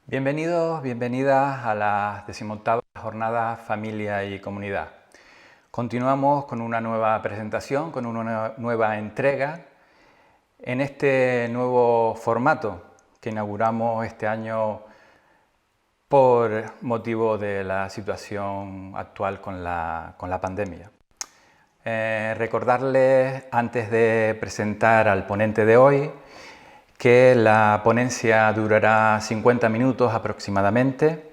Bienvenidos, bienvenidas a la 18ª jornada Familia y Comunidad. Continuamos con una nueva presentación, con una nueva entrega en este nuevo formato que inauguramos este año por motivo de la situación actual con la pandemia. Recordarles, antes de presentar al ponente de hoy, que la ponencia durará 50 minutos aproximadamente.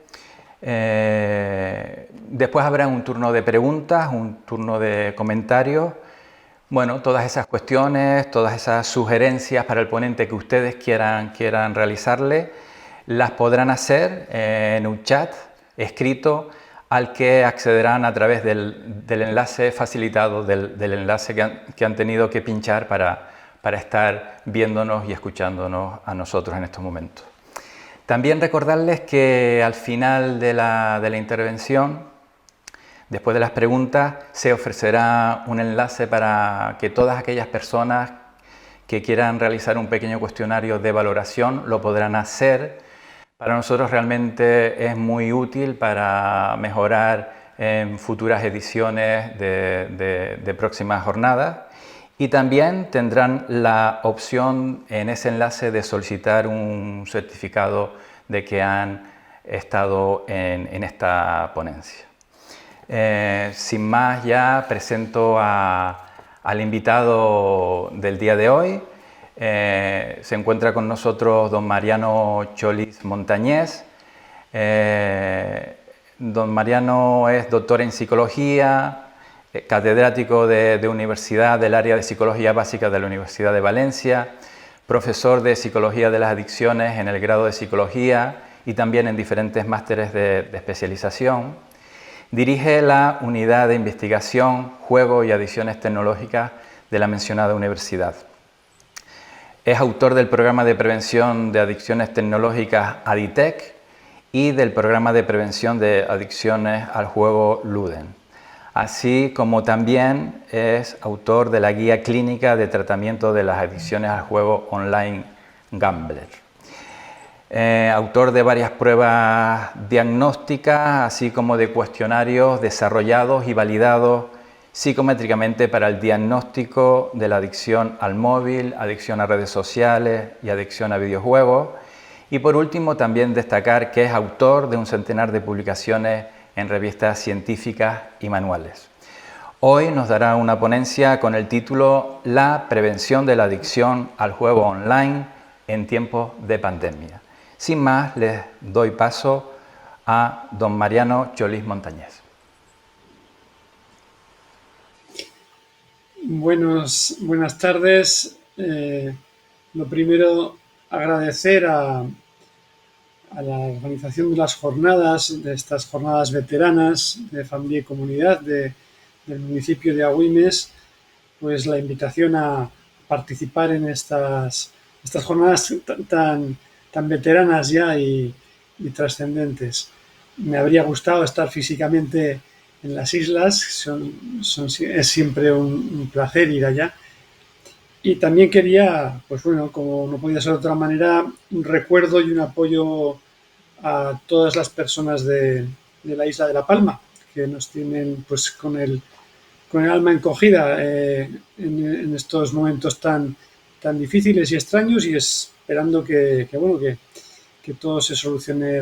Después habrá un turno de preguntas, un turno de comentarios. Bueno, todas esas cuestiones, todas esas sugerencias para el ponente que ustedes quieran realizarle, las podrán hacer en un chat escrito al que accederán a través del enlace facilitado, del enlace que han tenido que pinchar para estar viéndonos y escuchándonos a nosotros en estos momentos. También recordarles que al final de la intervención, después de las preguntas, se ofrecerá un enlace para que todas aquellas personas que quieran realizar un pequeño cuestionario de valoración lo podrán hacer. Para nosotros realmente es muy útil para mejorar en futuras ediciones de próximas jornadas. Y también tendrán la opción en ese enlace de solicitar un certificado de que han estado en esta ponencia. Sin más, ya presento al invitado del día de hoy. Se encuentra con nosotros don Mariano Cholis Montañés. Don Mariano es doctor en psicología, catedrático de universidad del área de Psicología Básica de la Universidad de Valencia, profesor de Psicología de las Adicciones en el grado de Psicología y también en diferentes másteres de especialización. Dirige la Unidad de Investigación, Juego y Adicciones Tecnológicas de la mencionada universidad. Es autor del Programa de Prevención de Adicciones Tecnológicas ADITEC y del Programa de Prevención de Adicciones al Juego LUDEN. Así como también es autor de la Guía Clínica de Tratamiento de las Adicciones al Juego Online Gambler. Autor de varias pruebas diagnósticas, así como de cuestionarios desarrollados y validados psicométricamente para el diagnóstico de la adicción al móvil, adicción a redes sociales y adicción a videojuegos. Y por último, también destacar que es autor de un centenar de publicaciones en revistas científicas y manuales. Hoy nos dará una ponencia con el título La prevención de la adicción al juego online en tiempos de pandemia. Sin más, les doy paso a don Mariano Cholis Montañés. Buenas tardes. Lo primero, agradecer a la organización de las jornadas, de estas jornadas veteranas de familia y comunidad del municipio de Agüimes, pues la invitación a participar en estas jornadas tan veteranas ya y trascendentes. Me habría gustado estar físicamente en las islas, es siempre un placer ir allá. Y también quería, pues bueno, como no podía ser de otra manera, un recuerdo y un apoyo a todas las personas de la isla de La Palma, que nos tienen pues con el alma encogida en estos momentos tan difíciles y extraños, y esperando que todo se solucione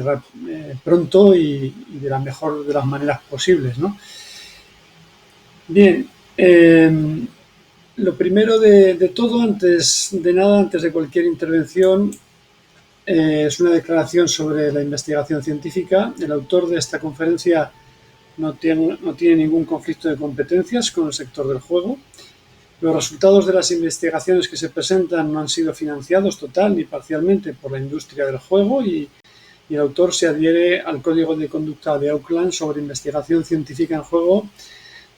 pronto y de la mejor de las maneras posibles, ¿no? Bien, lo primero de todo, antes de cualquier intervención, es una declaración sobre la investigación científica. El autor de esta conferencia no tiene ningún conflicto de competencias con el sector del juego. Los resultados de las investigaciones que se presentan no han sido financiados total ni parcialmente por la industria del juego, y el autor se adhiere al Código de Conducta de Auckland sobre investigación científica en juego,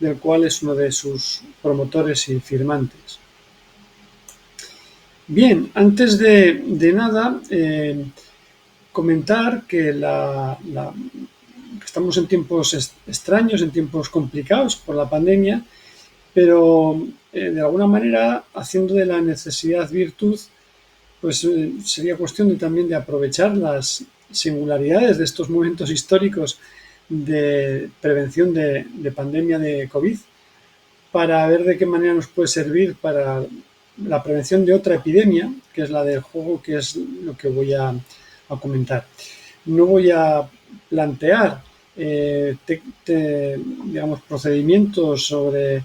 del cual es uno de sus promotores y firmantes. Bien, antes de nada, comentar que estamos en tiempos extraños, en tiempos complicados por la pandemia, pero de alguna manera, haciendo de la necesidad virtud, pues sería cuestión también de aprovechar las singularidades de estos momentos históricos de prevención de pandemia de COVID, para ver de qué manera nos puede servir para la prevención de otra epidemia, que es la del juego, que es lo que voy a comentar. No voy a plantear digamos, procedimientos sobre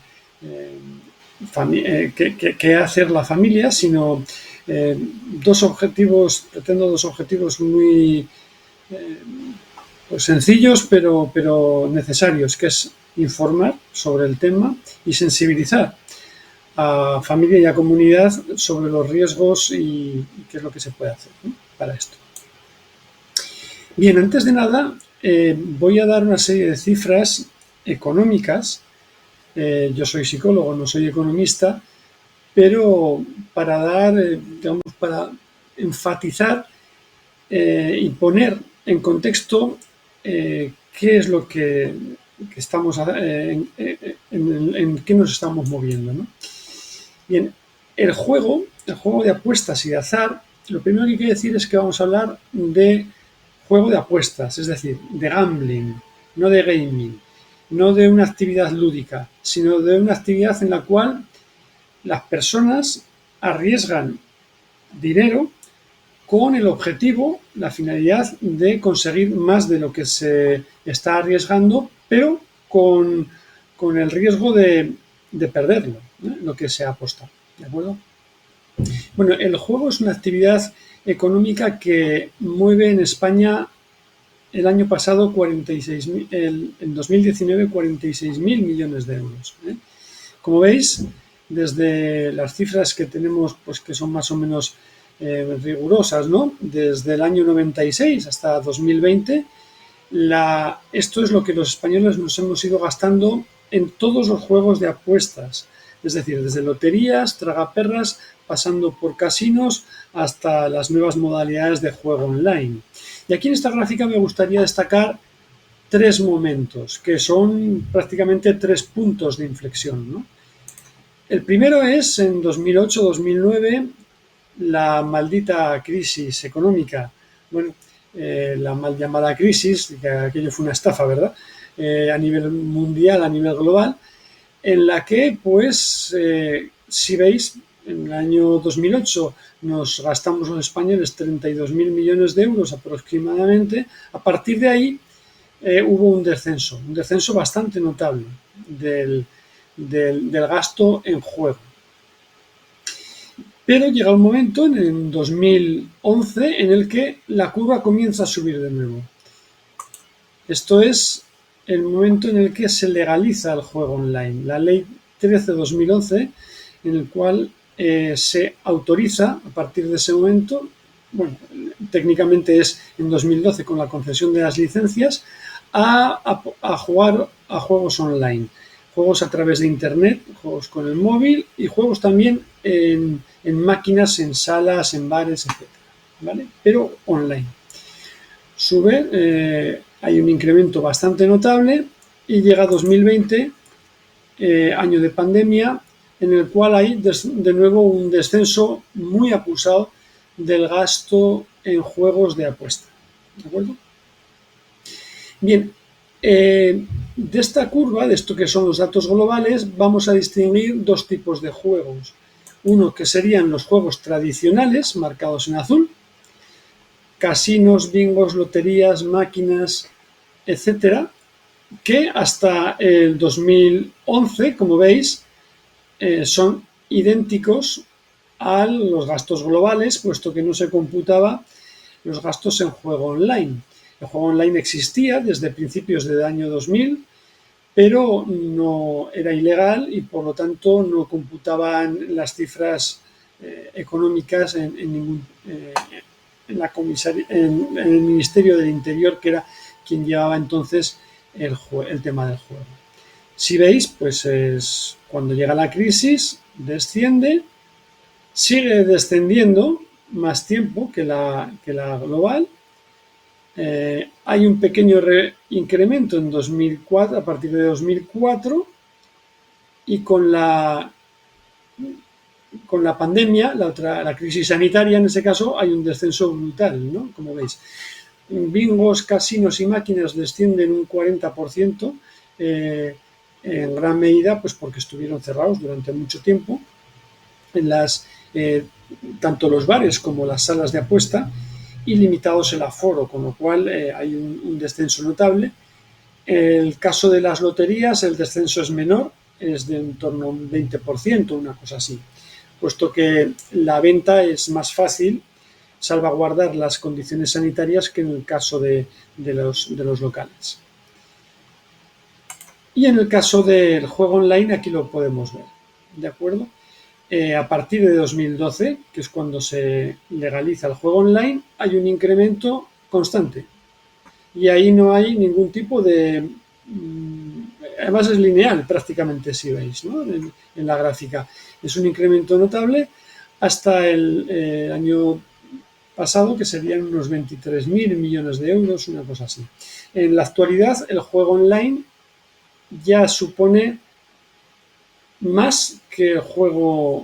qué hacer la familia, sino pretendo dos objetivos muy pues sencillos pero necesarios, que es informar sobre el tema y sensibilizar a familia y a comunidad sobre los riesgos y qué es lo que se puede hacer, ¿no?, para esto. Bien, antes de nada, voy a dar una serie de cifras económicas. Yo soy psicólogo, no soy economista, pero para para enfatizar y poner en contexto qué es lo que estamos en qué nos estamos moviendo, ¿no? Bien, el juego de apuestas y de azar, lo primero que hay que decir es que vamos a hablar de juego de apuestas, es decir, de gambling, no de gaming, no de una actividad lúdica, sino de una actividad en la cual las personas arriesgan dinero con el objetivo, la finalidad de conseguir más de lo que se está arriesgando, pero con el riesgo de perderlo, ¿no?, lo que se ha apostado, ¿de acuerdo? Bueno, el juego es una actividad económica que mueve en España el año pasado en 2019 46.000 millones de euros. Como veis, desde las cifras que tenemos, pues que son más o menos rigurosas, ¿no?, desde el año 96 hasta 2020, esto es lo que los españoles nos hemos ido gastando en todos los juegos de apuestas, es decir, desde loterías, tragaperras, pasando por casinos hasta las nuevas modalidades de juego online. Y aquí en esta gráfica me gustaría destacar tres momentos, que son prácticamente 3 puntos de inflexión, ¿no? El primero es en 2008-2009, la maldita crisis económica, bueno, la mal llamada crisis, que aquello fue una estafa, ¿verdad?, a nivel mundial, a nivel global, en la que, pues, si veis, en el año 2008 nos gastamos los españoles 32.000 millones de euros aproximadamente. A partir de ahí hubo un descenso bastante notable del gasto en juego. Pero llega un momento, en 2011, en el que la curva comienza a subir de nuevo. Esto es el momento en el que se legaliza el juego online. La Ley 13/2011, en el cual se autoriza, a partir de ese momento, bueno, técnicamente es en 2012 con la concesión de las licencias, a jugar a juegos online. Juegos a través de internet, juegos con el móvil y juegos también en máquinas, en salas, en bares, etc., ¿vale?, pero online. Hay un incremento bastante notable y llega 2020, año de pandemia, en el cual hay de nuevo un descenso muy acusado del gasto en juegos de apuesta, ¿de acuerdo? Bien, de esta curva, de esto que son los datos globales, vamos a distinguir dos tipos de juegos. Uno que serían los juegos tradicionales, marcados en azul, casinos, bingos, loterías, máquinas, etcétera, que hasta el 2011, como veis, son idénticos a los gastos globales, puesto que no se computaba los gastos en juego online. El juego online existía desde principios del año 2000, pero no era ilegal y por lo tanto no computaban las cifras económicas en el Ministerio del Interior, que era quien llevaba entonces el tema del juego. Si veis, pues es cuando llega la crisis, desciende, sigue descendiendo más tiempo que la global. Hay un pequeño incremento en 2004, a partir de 2004, y con la pandemia, la crisis sanitaria, en ese caso, hay un descenso brutal, ¿no?, como veis. bingos, casinos y máquinas descienden un 40%, en gran medida pues porque estuvieron cerrados durante mucho tiempo. Tanto los bares como las salas de apuesta, y limitados el aforo, con lo cual hay un descenso notable. El caso de las loterías, el descenso es menor, es de en torno a un 20%, una cosa así, puesto que la venta es más fácil salvaguardar las condiciones sanitarias que en el caso de los locales. Y en el caso del juego online, aquí lo podemos ver, ¿de acuerdo? A partir de 2012, que es cuando se legaliza el juego online, hay un incremento constante. Y ahí no hay ningún tipo de... Además es lineal prácticamente, si veis, ¿no? En la gráfica. Es un incremento notable hasta el año pasado, que serían unos 23.000 millones de euros, una cosa así. En la actualidad, el juego online ya supone más que el juego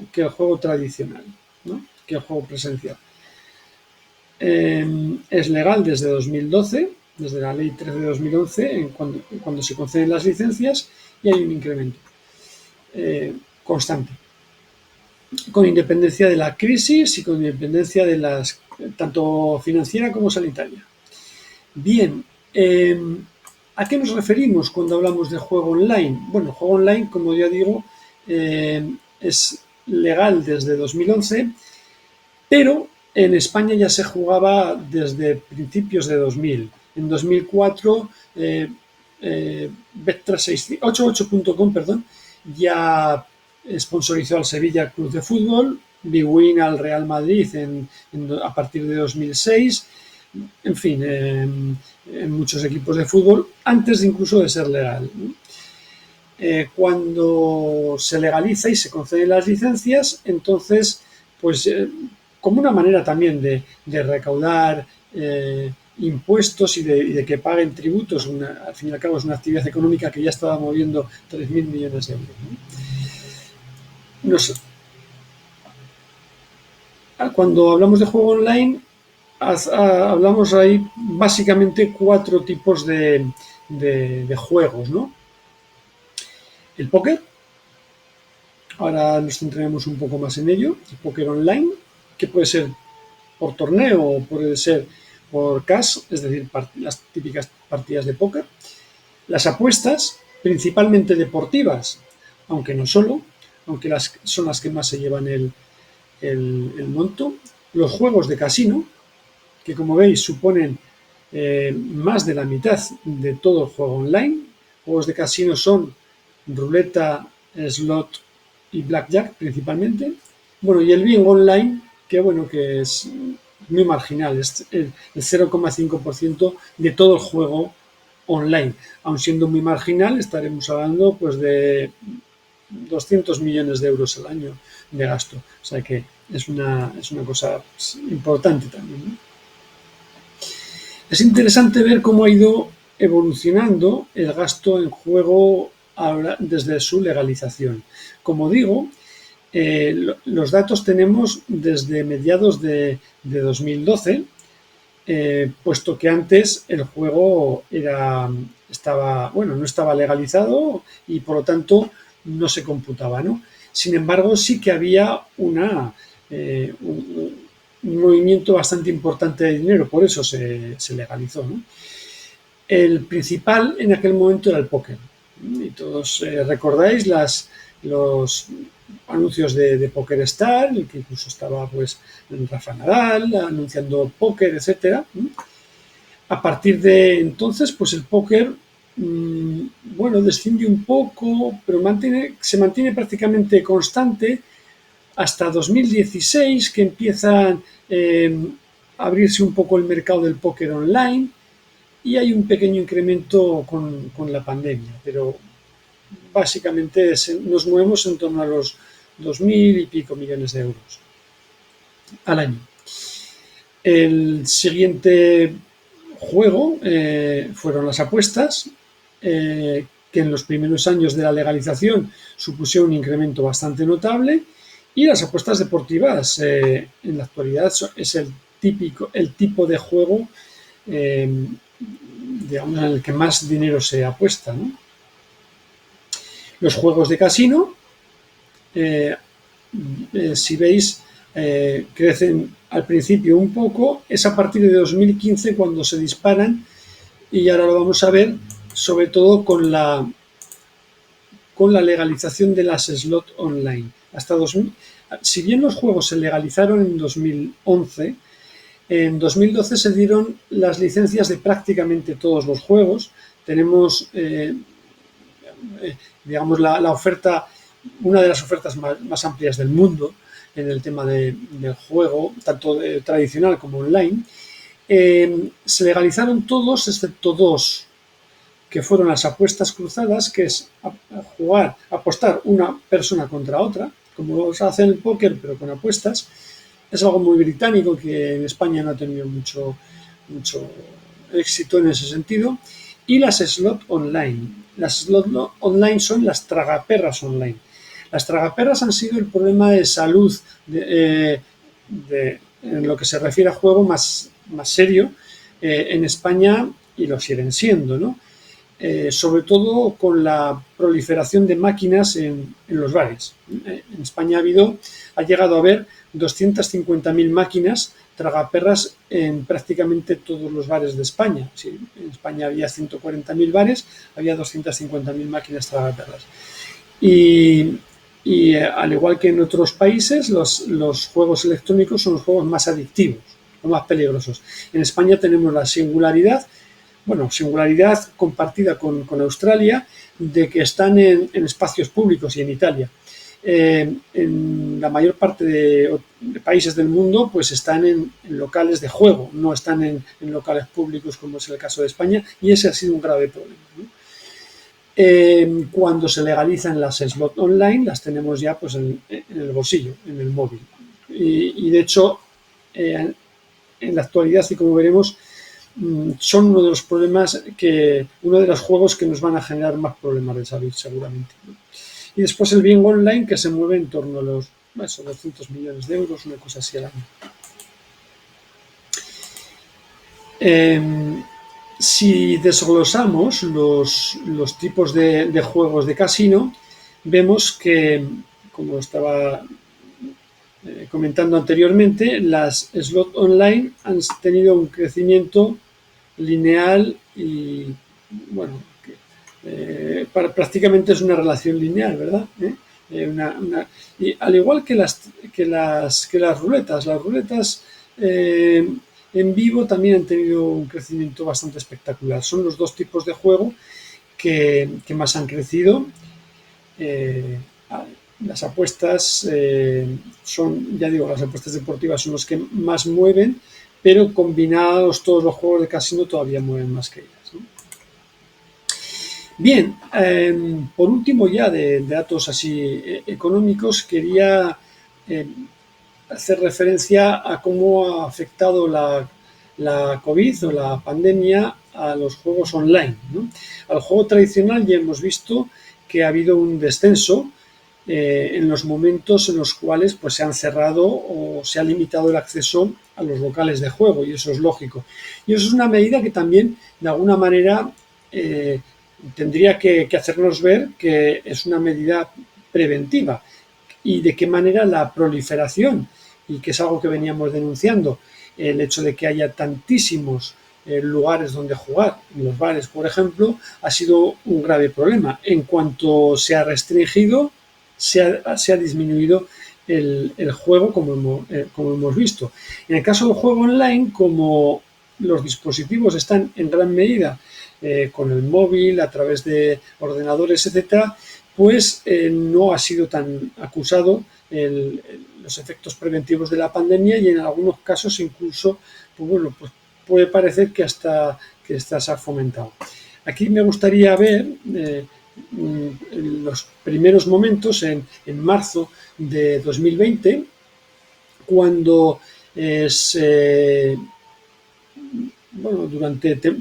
tradicional, ¿no? Que el juego presencial. Es legal desde 2012, desde la ley 3 de 2011, cuando se conceden las licencias, y hay un incremento constante, con independencia de la crisis y con independencia de las tanto financiera como sanitaria. Bien, ¿a qué nos referimos cuando hablamos de juego online? Bueno, el juego online, como ya digo, es legal desde 2011, pero en España ya se jugaba desde principios de 2000. En 2004, Bet388.com, ya sponsorizó al Sevilla Club de Fútbol, bwin al Real Madrid a partir de 2006, en fin, en muchos equipos de fútbol, antes incluso de ser legal. Cuando se legaliza y se conceden las licencias, entonces, pues como una manera también de recaudar impuestos y de que paguen tributos, al fin y al cabo es una actividad económica que ya estaba moviendo 3.000 millones de euros. No sé. Cuando hablamos de juego online, hablamos ahí básicamente 4 tipos de juegos, ¿no? El póker, ahora nos centraremos un poco más en ello, el póker online, que puede ser por torneo o puede ser por cash, es decir, las típicas partidas de póker. Las apuestas, principalmente deportivas, aunque no solo, aunque son las que más se llevan el monto. Los juegos de casino, que como veis suponen más de la mitad de todo el juego online. Juegos de casino son ruleta, slot y blackjack principalmente. Bueno, y el bingo online, que es muy marginal, es el 0,5% de todo el juego online. Aun siendo muy marginal, estaremos hablando pues de 200 millones de euros al año de gasto. O sea que es una cosa importante también, ¿no? Es interesante ver cómo ha ido evolucionando el gasto en juego ahora desde su legalización. Como digo, los datos tenemos desde mediados de 2012, puesto que antes el juego no estaba legalizado y por lo tanto no se computaba, ¿no? Sin embargo, sí que había un movimiento bastante importante de dinero, por eso se legalizó, ¿no? El principal en aquel momento era el póker. Y todos recordáis los anuncios de PokerStar, el que incluso estaba pues Rafa Nadal anunciando póker, etcétera. A partir de entonces, pues el póker, desciende un poco, pero se mantiene prácticamente constante hasta 2016, que empieza a abrirse un poco el mercado del póker online, y hay un pequeño incremento con la pandemia, pero básicamente nos movemos en torno a los 2.000 y pico millones de euros al año. El siguiente juego fueron las apuestas, que en los primeros años de la legalización supusieron un incremento bastante notable, y las apuestas deportivas en la actualidad es el tipo de juego digamos, en el que más dinero se apuesta, ¿no? Los juegos de casino, si veis, crecen al principio un poco, es a partir de 2015 cuando se disparan, y ahora lo vamos a ver, sobre todo con la legalización de las slot online. Hasta 2000, si bien los juegos se legalizaron en 2011, en 2012 se dieron las licencias de prácticamente todos los juegos. Tenemos, digamos, la oferta, una de las ofertas más amplias del mundo en el tema del juego, tanto tradicional como online. Se legalizaron todos excepto dos, que fueron las apuestas cruzadas, que es apostar una persona contra otra, como se hace en el póker, pero con apuestas. Es algo muy británico que en España no ha tenido mucho éxito en ese sentido. Y las slot online. Las slot online son las tragaperras online. Las tragaperras han sido el problema de salud en lo que se refiere a juego más serio en España, y lo siguen siendo, ¿no? Sobre todo con la proliferación de máquinas en los bares. En España ha llegado a haber 250.000 máquinas tragaperras en prácticamente todos los bares de España. Sí, en España había 140.000 bares, había 250.000 máquinas tragaperras. Y al igual que en otros países, los juegos electrónicos son los juegos más adictivos, los más peligrosos. En España tenemos la singularidad compartida con Australia, de que están en espacios públicos, y en Italia. En la mayor parte de países del mundo, pues están en locales de juego, no están en locales públicos, como es el caso de España, y ese ha sido un grave problema, ¿no? Cuando se legalizan las slot online, las tenemos ya pues en el bolsillo, en el móvil. Y de hecho, en la actualidad, y como veremos, son uno de los juegos que nos van a generar más problemas de salud, seguramente, ¿no? Y después el bingo online, que se mueve en torno a los 200 millones de euros, una cosa así al año. Si desglosamos los tipos de juegos de casino, vemos que, como estaba comentando anteriormente, las slot online han tenido un crecimiento lineal y, bueno, prácticamente es una relación lineal, ¿verdad? Y al igual que las ruletas. Las ruletas en vivo también han tenido un crecimiento bastante espectacular. Son los dos tipos de juego que más han crecido. Las apuestas las apuestas deportivas son los que más mueven, pero combinados todos los juegos de casino todavía mueven más que ellas, ¿no? Bien, por último, ya de datos así económicos, quería hacer referencia a cómo ha afectado la COVID o la pandemia a los juegos online, ¿no? Al juego tradicional ya hemos visto que ha habido un descenso en los momentos en los cuales pues, se han cerrado o se ha limitado el acceso a los locales de juego, y eso es lógico. Y eso es una medida que también, de alguna manera, tendría que hacernos ver que es una medida preventiva, y de qué manera la proliferación, y que es algo que veníamos denunciando, el hecho de que haya tantísimos lugares donde jugar, en los bares, por ejemplo, ha sido un grave problema. En cuanto se ha restringido, se ha disminuido el juego, como hemos visto. En el caso del juego online, como los dispositivos están en gran medida con el móvil, a través de ordenadores, etcétera, pues no ha sido tan acusado los efectos preventivos de la pandemia, y en algunos casos incluso pues puede parecer que hasta se ha fomentado. Aquí me gustaría ver los primeros momentos en marzo de 2020, cuando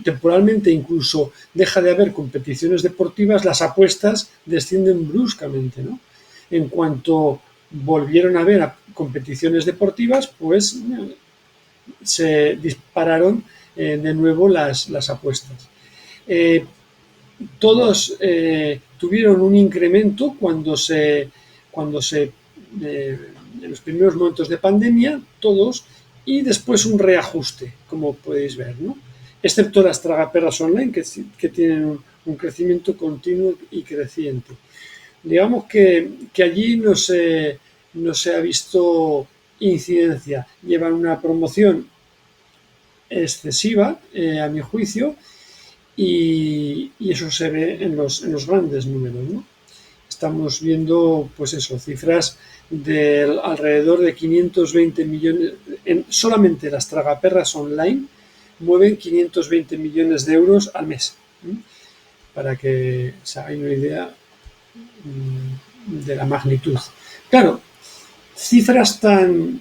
temporalmente incluso deja de haber competiciones deportivas, las apuestas descienden bruscamente, ¿no? En cuanto volvieron a haber competiciones deportivas, pues se dispararon de nuevo las apuestas. Todos tuvieron un incremento en los primeros momentos de pandemia, todos, y después un reajuste, como podéis ver, ¿no? Excepto las tragaperras online, que tienen un crecimiento continuo y creciente. Digamos que allí no se ha visto incidencia. Llevan una promoción excesiva, a mi juicio, y eso se ve en los grandes números, ¿no? Estamos viendo, pues eso, cifras de alrededor de 520 millones, solamente las tragaperras online mueven 520 millones de euros al mes, ¿eh? Para que se hagan una idea de la magnitud. Claro, cifras tan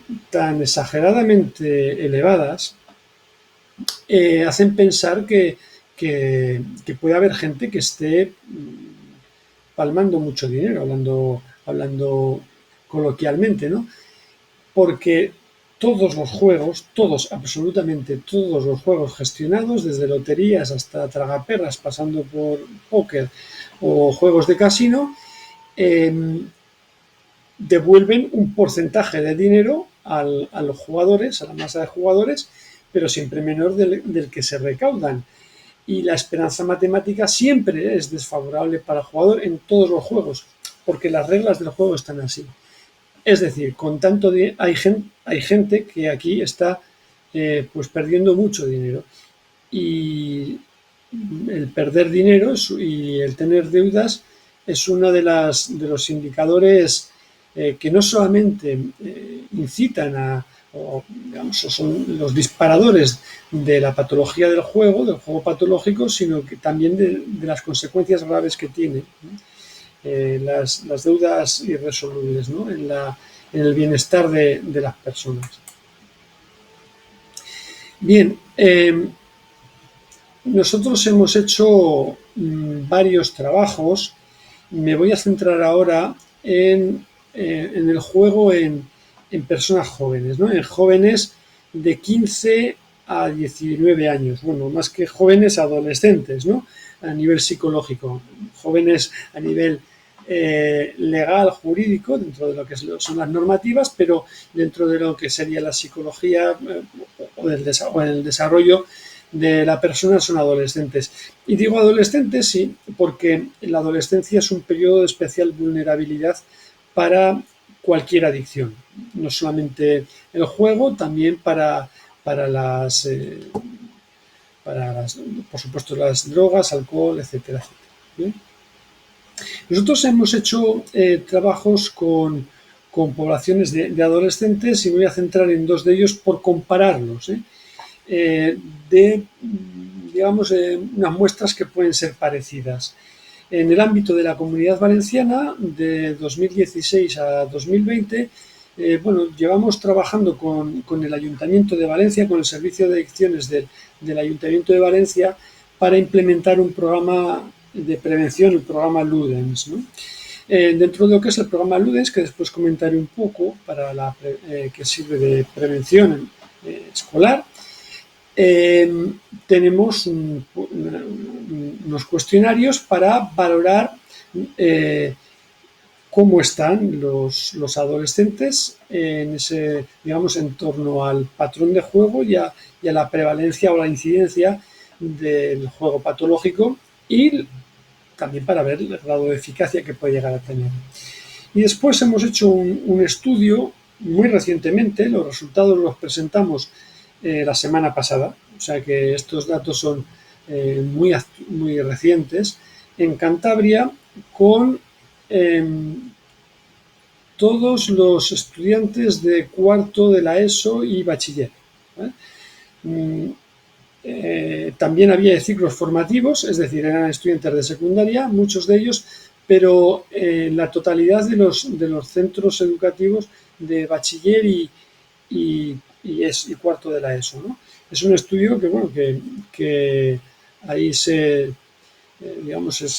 exageradamente elevadas hacen pensar que puede haber gente que esté palmando mucho dinero, hablando coloquialmente, ¿no? Porque absolutamente todos los juegos gestionados, desde loterías hasta tragaperras, pasando por póker o juegos de casino, devuelven un porcentaje de dinero a los jugadores, a la masa de jugadores, pero siempre menor del que se recaudan. Y la esperanza matemática siempre es desfavorable para el jugador en todos los juegos, porque las reglas del juego están así. Es decir, con tanto hay gente que aquí está pues perdiendo mucho dinero, y el perder dinero y el tener deudas es uno de los indicadores que no solamente incitan son los disparadores de la patología del juego patológico, sino que también de las consecuencias graves que tiene, las deudas irresolubles, ¿no? en el bienestar de las personas. Bien, nosotros hemos hecho varios trabajos. Me voy a centrar ahora en el juego en personas jóvenes, ¿no? En jóvenes de 15 a 19 años, bueno, más que jóvenes, adolescentes, ¿no? A nivel psicológico, jóvenes a nivel legal, jurídico, dentro de lo que son las normativas, pero dentro de lo que sería la psicología o el desarrollo de la persona son adolescentes. Y digo adolescentes, sí, porque la adolescencia es un periodo de especial vulnerabilidad para cualquier adicción, no solamente el juego, también para por supuesto, las drogas, alcohol, etcétera, etcétera. ¿Bien? Nosotros hemos hecho trabajos con poblaciones de adolescentes, y me voy a centrar en dos de ellos por compararlos, digamos, unas muestras que pueden ser parecidas. En el ámbito de la Comunidad Valenciana, de 2016 a 2020, llevamos trabajando con el Ayuntamiento de Valencia, con el Servicio de Adicciones del Ayuntamiento de Valencia, para implementar un programa de prevención, el programa Ludens, ¿no? Dentro de lo que es el programa Ludens, que después comentaré un poco, que sirve de prevención escolar, tenemos unos cuestionarios para valorar cómo están los adolescentes en ese, digamos, en torno al patrón de juego y a la prevalencia o la incidencia del juego patológico, y también para ver el grado de eficacia que puede llegar a tener. Y después hemos hecho un estudio muy recientemente, los resultados los presentamos la semana pasada, o sea que estos datos son muy recientes, en Cantabria, con todos los estudiantes de cuarto de la ESO y bachiller. También había ciclos formativos, es decir, eran estudiantes de secundaria, muchos de ellos, pero la totalidad de los centros educativos de bachiller y cuarto de la ESO, ¿no? Es un estudio que ahí se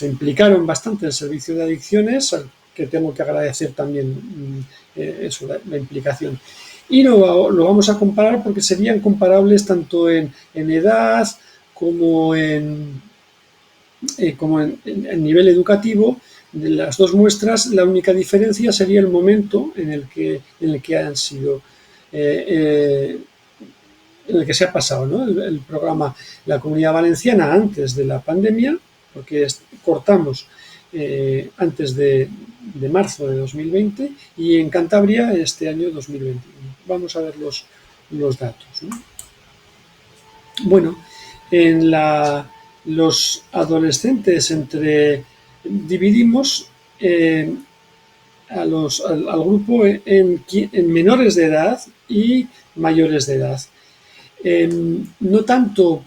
implicaron bastante el servicio de adicciones, al que tengo que agradecer también la implicación. y lo vamos a comparar porque serían comparables tanto en edad como en nivel educativo. De las dos muestras, la única diferencia sería el momento en el que han sido, en el que se ha pasado, ¿no? el programa. La Comunidad Valenciana antes de la pandemia, porque cortamos antes de marzo de 2020, y en Cantabria este año 2021. Vamos a ver los datos, ¿no? Bueno, en los adolescentes dividimos al grupo en menores de edad y mayores de edad. No tanto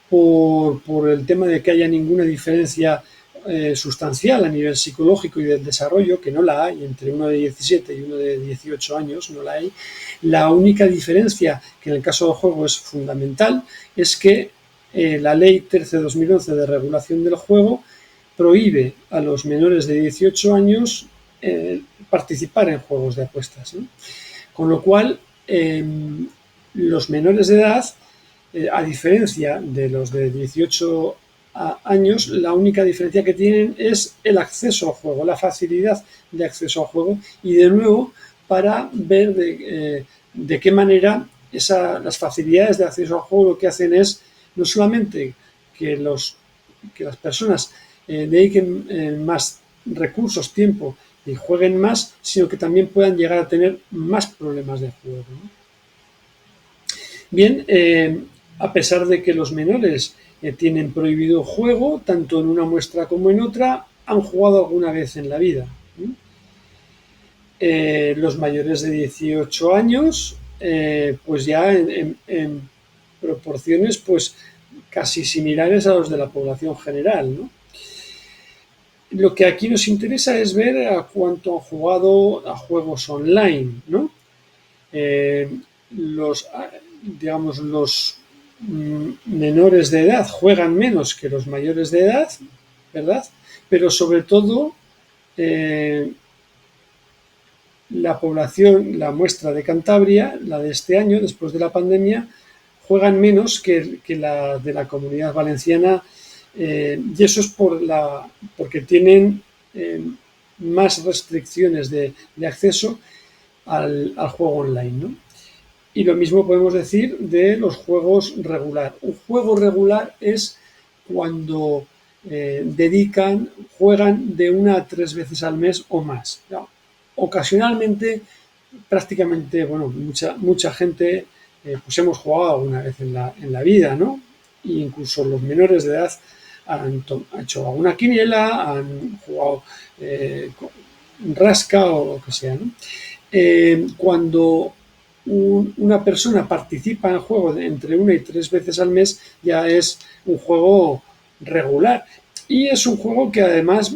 por el tema de que haya ninguna diferencia sustancial a nivel psicológico y del desarrollo, que no la hay entre uno de 17 y uno de 18 años, no la hay. La única diferencia, que en el caso del juego es fundamental, es que la Ley 13/2011 de regulación del juego prohíbe a los menores de 18 años participar en juegos de apuestas, ¿no? Con lo cual, los menores de edad, a diferencia de los de 18 años, la única diferencia que tienen es el acceso al juego, la facilidad de acceso al juego, y de nuevo para ver de qué manera las facilidades de acceso al juego lo que hacen es no solamente que las personas dediquen más recursos, tiempo y jueguen más, sino que también puedan llegar a tener más problemas de juego, ¿no? Bien, a pesar de que los menores tienen prohibido juego, tanto en una muestra como en otra, han jugado alguna vez en la vida. Los mayores de 18 años, pues ya en proporciones pues casi similares a los de la población general, ¿no? Lo que aquí nos interesa es ver a cuánto han jugado a juegos online, ¿no? Los menores de edad juegan menos que los mayores de edad, ¿verdad? Pero sobre todo la población, la muestra de Cantabria, la de este año, después de la pandemia, juegan menos que la de la Comunidad Valenciana, y eso es porque tienen más restricciones de acceso al juego online, ¿no? Y lo mismo podemos decir de los juegos regular. Un juego regular es cuando juegan de 1 a 3 veces al mes o más, ¿no? Ocasionalmente, prácticamente, bueno, mucha gente pues hemos jugado alguna vez en la vida, ¿no? E incluso los menores de edad han hecho alguna quiniela, han jugado rasca o lo que sea, ¿no? Cuando una persona participa en el juego entre 1 y 3 veces al mes, ya es un juego regular. Y es un juego que además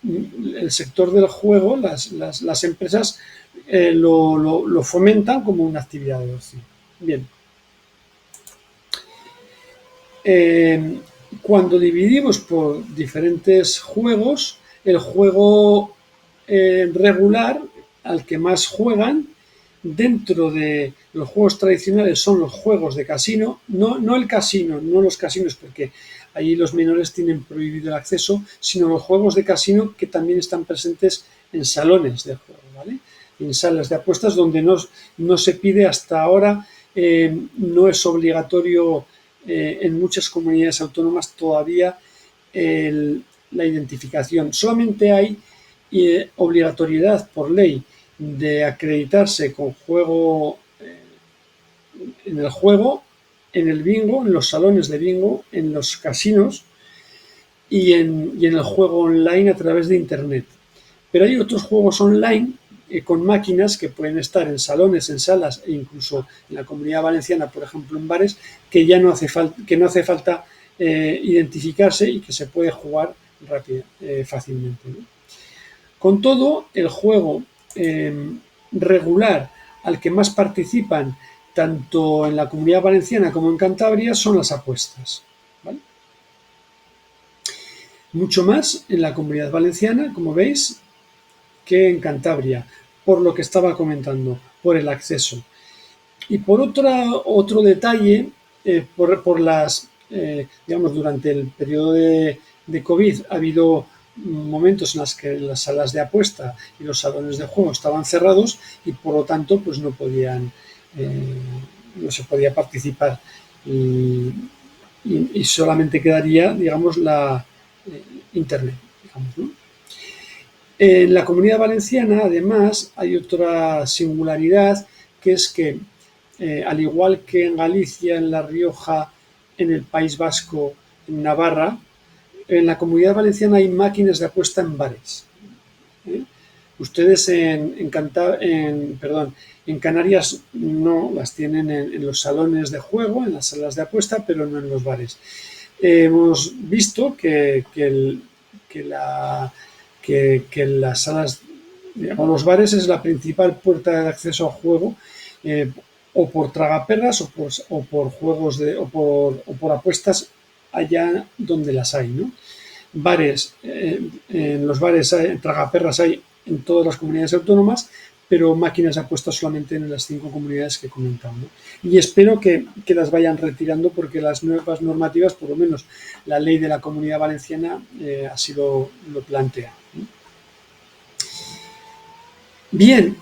el sector del juego, las empresas lo fomentan como una actividad de ocio. Bien. Cuando dividimos por diferentes juegos, el juego regular al que más juegan dentro de los juegos tradicionales son los juegos de casino, no el casino, no los casinos, porque ahí los menores tienen prohibido el acceso, sino los juegos de casino que también están presentes en salones de juego, ¿vale? En salas de apuestas donde no se pide hasta ahora, no es obligatorio en muchas comunidades autónomas todavía la identificación. Solamente hay obligatoriedad por ley de acreditarse con juego en el juego, en el bingo, en los salones de bingo, en los casinos y en el juego online a través de internet. Pero hay otros juegos online con máquinas que pueden estar en salones, en salas e incluso en la Comunidad Valenciana, por ejemplo, en bares, que ya no hace falta identificarse y que se puede jugar fácilmente, ¿no? Con todo, el juego regular al que más participan tanto en la Comunidad Valenciana como en Cantabria son las apuestas, ¿vale? Mucho más en la Comunidad Valenciana, como veis, que en Cantabria, por lo que estaba comentando, por el acceso. Y por otro detalle, digamos, durante el periodo de COVID ha habido momentos en los que las salas de apuesta y los salones de juego estaban cerrados y por lo tanto pues no se podía participar y solamente quedaría, digamos, la internet, digamos, ¿no? En la Comunidad Valenciana, además, hay otra singularidad, que es que, al igual que en Galicia, en La Rioja, en el País Vasco, en Navarra, en la Comunidad Valenciana hay máquinas de apuesta en bares. Ustedes en Canarias no las tienen en los salones de juego, en las salas de apuesta, pero no en los bares. Hemos visto que las salas, digamos, los bares es la principal puerta de acceso al juego, o por tragaperras o por juegos o por apuestas allá donde las hay, ¿no? Bares, en los bares tragaperras hay en todas las comunidades autónomas, pero máquinas de apuestas solamente en las 5 comunidades que he comentado, ¿no? Y espero que las vayan retirando porque las nuevas normativas, por lo menos la ley de la Comunidad Valenciana, así lo plantea. Bien,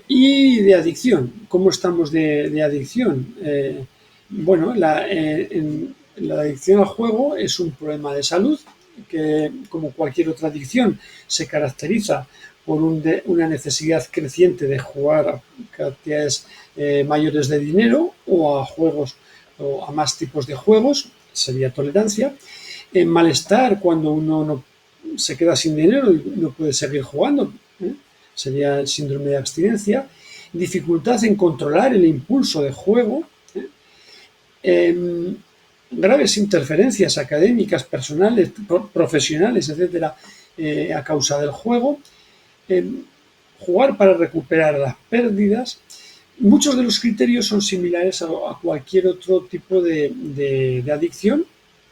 y de adicción, ¿cómo estamos de adicción? Bueno, la adicción al juego es un problema de salud que, como cualquier otra adicción, se caracteriza por una necesidad creciente de jugar a cantidades mayores de dinero o a juegos o a más tipos de juegos, sería tolerancia. Malestar cuando uno no se queda sin dinero y no puede seguir jugando, sería el síndrome de abstinencia. Dificultad en controlar el impulso de juego. Graves interferencias académicas, personales, profesionales, etcétera, a causa del juego. Jugar para recuperar las pérdidas. Muchos de los criterios son similares a cualquier otro tipo de adicción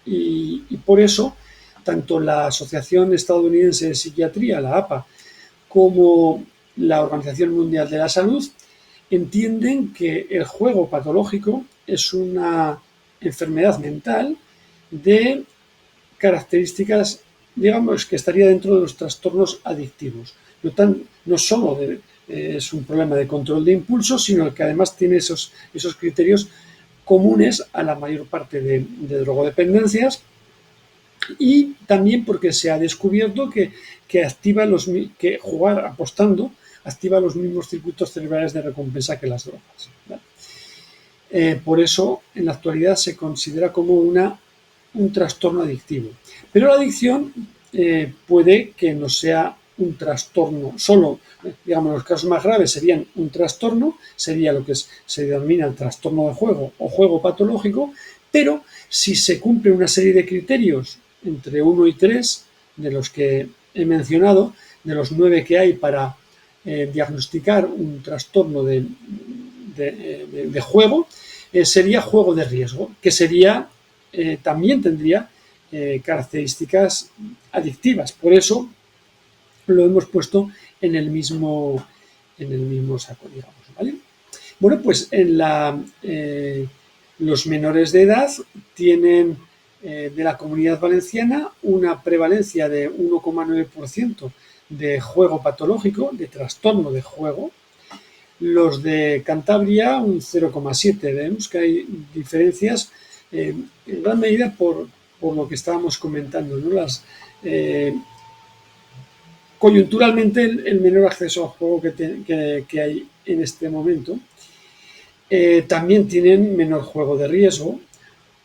y por eso tanto la Asociación Estadounidense de Psiquiatría, la APA, como la Organización Mundial de la Salud entienden que el juego patológico es una enfermedad mental de características, digamos, que estaría dentro de los trastornos adictivos. No solo es un problema de control de impulsos, sino que además tiene esos criterios comunes a la mayor parte de drogodependencias, y también porque se ha descubierto que jugar apostando activa los mismos circuitos cerebrales de recompensa que las drogas, ¿vale? Por eso, en la actualidad se considera como un trastorno adictivo. Pero la adicción puede que no sea un trastorno solo, digamos, los casos más graves serían un trastorno, sería lo que se denomina el trastorno de juego o juego patológico, pero si se cumple una serie de criterios entre 1 y 3 de los que he mencionado, de los 9 que hay para diagnosticar un trastorno de juego, sería juego de riesgo, que también tendría características adictivas. Por eso lo hemos puesto en el mismo saco, digamos, ¿vale? Bueno, pues los menores de edad tienen de la Comunidad Valenciana una prevalencia de 1,9% de juego patológico, de trastorno de juego. Los de Cantabria un 0,7%. Vemos que hay diferencias en gran medida por lo que estábamos comentando, ¿no? Coyunturalmente el menor acceso al juego que hay en este momento. También tienen menor juego de riesgo.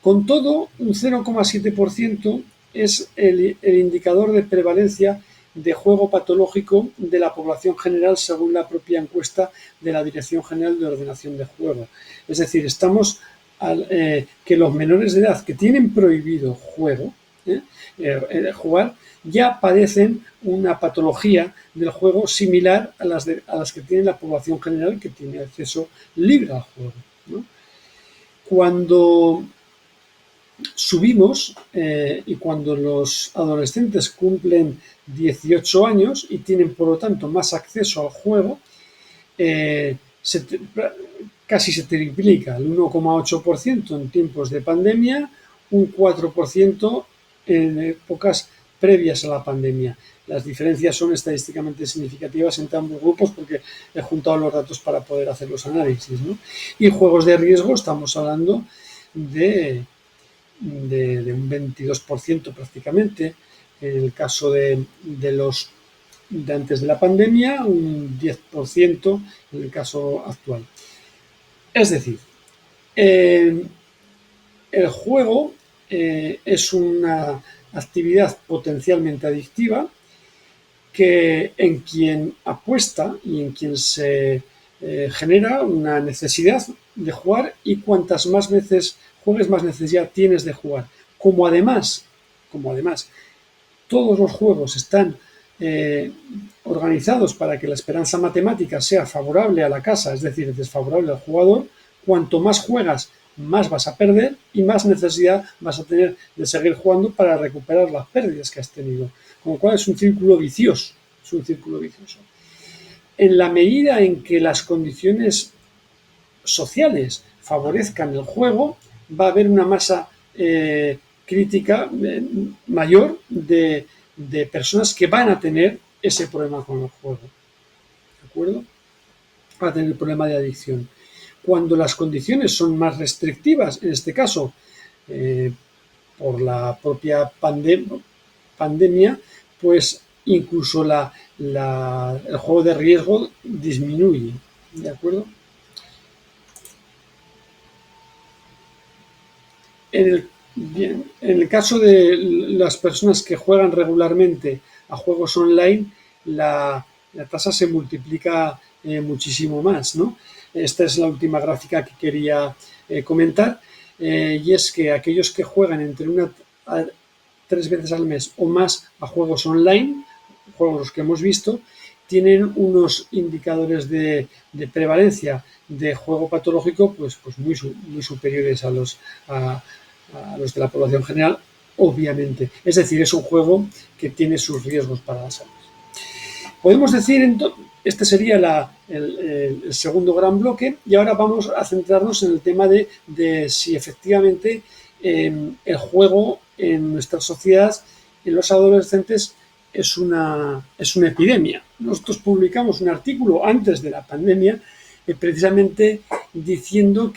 Con todo, un 0,7% es el indicador de prevalencia de juego patológico de la población general según la propia encuesta de la Dirección General de Ordenación de Juego. Es decir, estamos que los menores de edad que tienen prohibido jugar ya padecen una patología del juego similar a las que tiene la población general que tiene acceso libre al juego, ¿no? Cuando subimos y cuando los adolescentes cumplen 18 años y tienen por lo tanto más acceso al juego, casi se triplica, el 1,8% en tiempos de pandemia, un 4% en épocas previas a la pandemia. Las diferencias son estadísticamente significativas entre ambos grupos porque he juntado los datos para poder hacer los análisis, ¿no? Y juegos de riesgo estamos hablando de un 22% prácticamente. En el caso de los de antes de la pandemia, un 10% en el caso actual. Es decir, el juego es una actividad potencialmente adictiva que en quien apuesta y en quien se genera una necesidad de jugar, y cuantas más veces juegues, más necesidad tienes de jugar. Como además todos los juegos están organizados para que la esperanza matemática sea favorable a la casa, es decir, desfavorable al jugador, cuanto más juegas, más vas a perder y más necesidad vas a tener de seguir jugando para recuperar las pérdidas que has tenido. Con lo cual es un círculo vicioso. Es un círculo vicioso. En la medida en que las condiciones sociales favorezcan el juego, va a haber una masa crítica mayor de personas que van a tener ese problema con el juego. ¿De acuerdo? Van a tener el problema de adicción. Cuando las condiciones son más restrictivas, en este caso por la propia pandemia, pues incluso el juego de riesgo disminuye. ¿De acuerdo? En el caso de las personas que juegan regularmente a juegos online, la tasa se multiplica muchísimo más, ¿no? Esta es la última gráfica que quería comentar, y es que aquellos que juegan entre 1 a 3 veces al mes o más a juegos online, juegos que hemos visto, tienen unos indicadores de prevalencia de juego patológico pues muy superiores a los de la población general, obviamente. Es decir, es un juego que tiene sus riesgos para la salud. Podemos decir, este sería el segundo gran bloque, y ahora vamos a centrarnos en el tema de si efectivamente el juego en nuestra sociedad, en los adolescentes, es una epidemia. Nosotros publicamos un artículo antes de la pandemia precisamente diciendo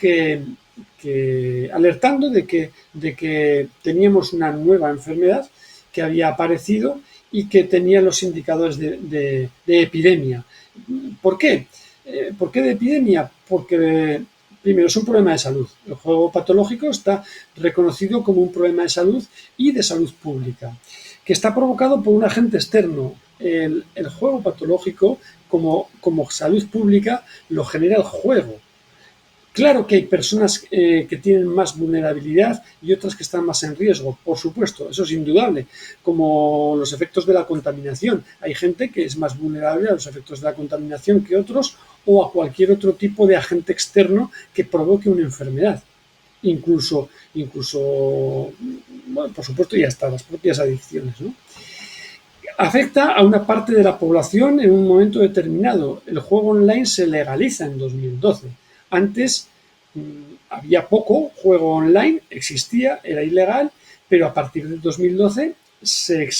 alertando de que teníamos una nueva enfermedad que había aparecido y que tenía los indicadores de epidemia. ¿Por qué? ¿Por qué de epidemia? Porque primero es un problema de salud. El juego patológico está reconocido como un problema de salud y de salud pública, que está provocado por un agente externo. El juego patológico como salud pública lo genera el juego. Claro que hay personas que tienen más vulnerabilidad y otras que están más en riesgo, por supuesto, eso es indudable, como los efectos de la contaminación. Hay gente que es más vulnerable a los efectos de la contaminación que otros, o a cualquier otro tipo de agente externo que provoque una enfermedad. Incluso bueno, por supuesto, y hasta las propias adicciones, ¿no? Afecta a una parte de la población en un momento determinado. El juego online se legaliza en 2012. Antes había poco juego online, existía, era ilegal, pero a partir de 2012 se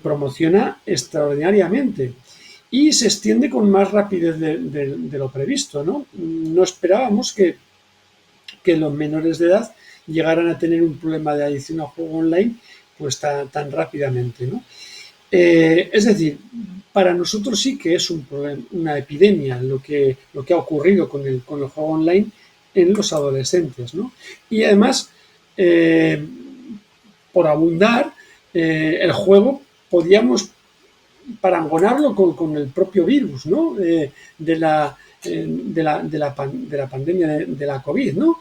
promociona extraordinariamente y se extiende con más rapidez de lo previsto, ¿no? No esperábamos que los menores de edad llegaran a tener un problema de adicción al juego online pues tan rápidamente, ¿no? Es decir, para nosotros sí que es un problema, una epidemia lo que ha ocurrido con el juego online en los adolescentes, ¿no? Y además, por abundar, el juego podíamos parangonarlo con el propio virus, ¿no? De la pandemia de la COVID, ¿no?